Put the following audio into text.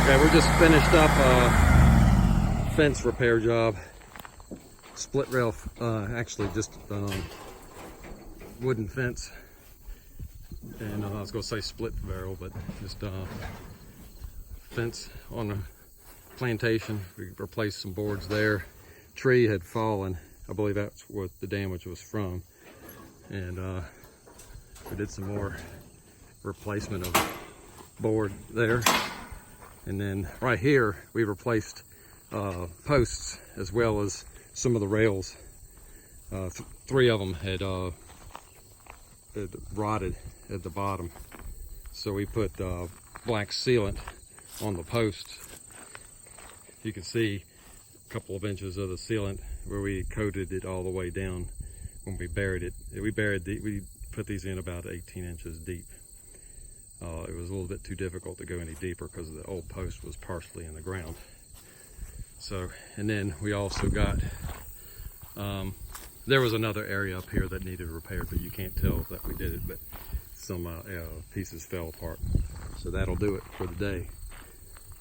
Okay, we're just finished up a fence repair job. Split rail, actually just wooden fence. And I was gonna say split barrel, but just fence on a plantation. We replaced some boards there. Tree had fallen. I believe that's what the damage was from. And we did some more replacement of board there. And then right here, we replaced posts as well as some of the rails. Three of them had rotted at the bottom. So we put black sealant on the posts. You can see a couple of inches of the sealant where we coated it all the way down when we buried it. We put these in about 18 inches deep. It was a little bit too difficult to go any deeper because the old post was partially in the ground. So, and then we also got, there was another area up here that needed repaired, but you can't tell that we did it, but some pieces fell apart. So that'll do it for the day.